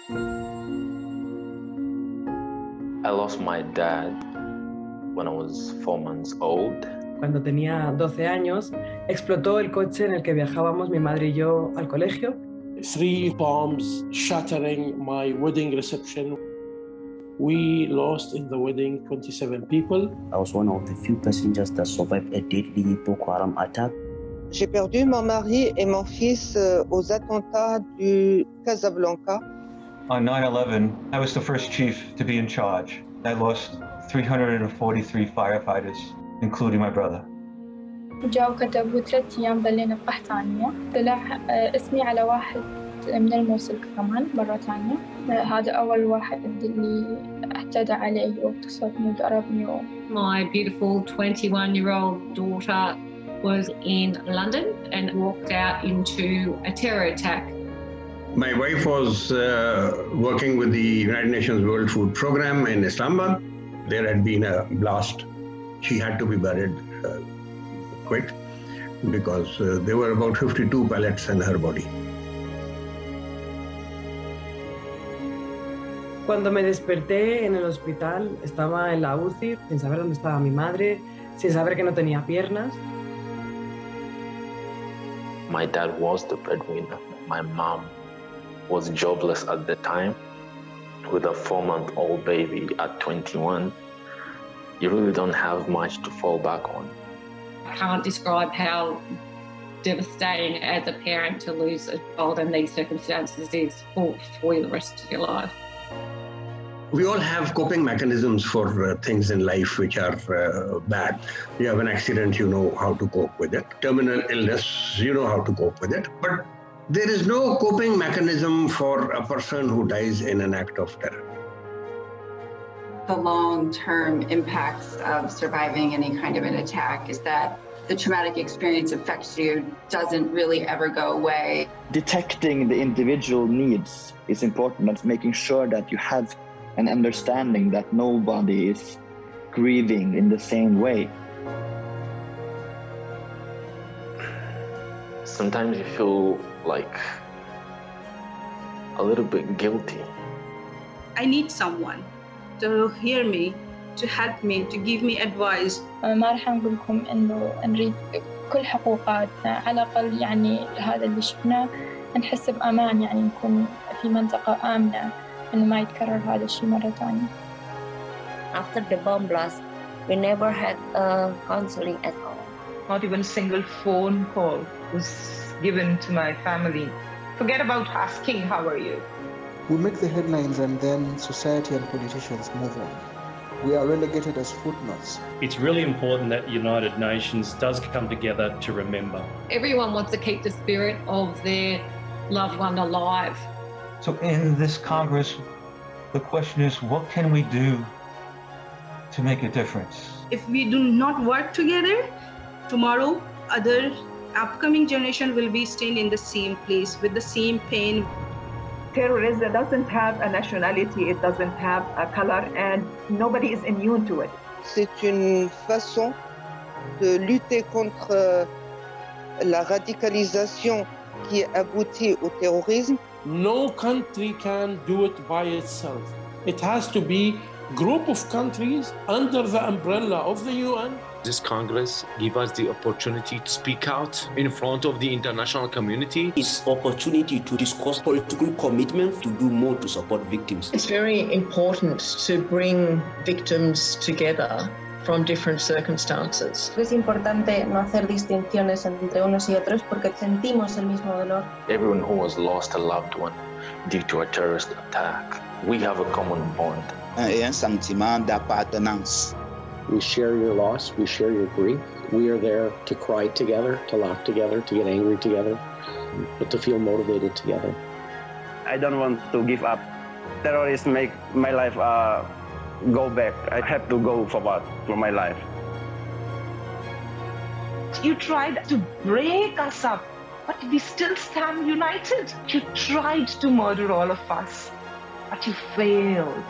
I lost my dad when I was 4 months old. Cuando tenía 12 años, explotó el coche en el que viajábamos mi madre y yo al colegio. 3 bombs shattering my wedding reception. We lost in the wedding 27 people. I was one of the few passengers that survived a deadly Boko Haram attack. J'ai perdu mon mari et mon fils aux attentats du Casablanca. On 9/11, I was the first chief to be in charge. I lost 343 firefighters, including my brother. جاء وكتبوا 3 أيام ضلينا بقحطانية. طلع اسمي على واحد من الموصل كمان مرة ثانية. هذا أول واحد اللي اعتدى علي واغتصبني وضربني. My beautiful 21-year-old daughter was in London and walked out into a terror attack. My wife was working with the United Nations World Food Programme in Islamabad. There had been a blast. She had to be buried quick because there were about 52 pellets in her body. Cuando me desperté en el hospital, estaba en la UCI, sin saber dónde estaba mi madre, sin saber que no tenía piernas. My dad was the breadwinner. My mom was jobless at the time. With a 4-month-old baby at 21, you really don't have much to fall back on. I can't describe how devastating as a parent to lose a child in these circumstances is for the rest of your life. We all have coping mechanisms for things in life which are bad. You have an accident, you know how to cope with it. Terminal illness, you know how to cope with it. But there is no coping mechanism for a person who dies in an act of terror. The long-term impacts of surviving any kind of an attack is that the traumatic experience affects you, doesn't really ever go away. Detecting the individual needs is important. It's making sure that you have an understanding that nobody is grieving in the same way. Sometimes you feel like a little bit guilty. I need someone to hear me, to help me, to give me advice. ما راح نقول لكم إنه نريد كل حقوقاتنا، على الأقل يعني هذا اللي شفناه نحس بأمان، يعني نكون في منطقة آمنة إنه ما يتكرر هذا الشيء مرة ثانية. After the bomb blast, we never had counseling at all. Not even a single phone call was given to my family. Forget about asking, how are you? We make the headlines and then society and politicians move on. We are relegated as footnotes. It's really important that United Nations does come together to remember. Everyone wants to keep the spirit of their loved one alive. So in this Congress, the question is, what can we do to make a difference? If we do not work together, tomorrow other upcoming generation will be staying in the same place with the same pain. Terrorism doesn't have a nationality, it doesn't have a color, and nobody is immune to it. C'est une façon de lutter contre la radicalisation qui aboutit au terrorisme. No country can do it by itself. It has to be a group of countries under the umbrella of the UN. This Congress gives us the opportunity to speak out in front of the international community. It's opportunity to discuss political commitment to do more to support victims. It's very important to bring victims together from different circumstances. Es importante no hacer distinciones entre unos y otros porque sentimos el mismo dolor. Everyone who has lost a loved one due to a terrorist attack, we have a common bond. Un sentiment d'appartenance. We share your loss, we share your grief. We are there to cry together, to laugh together, to get angry together, but to feel motivated together. I don't want to give up. Terrorists make my life go back. I have to go forward for my life. You tried to break us up, but we still stand united. You tried to murder all of us, but you failed.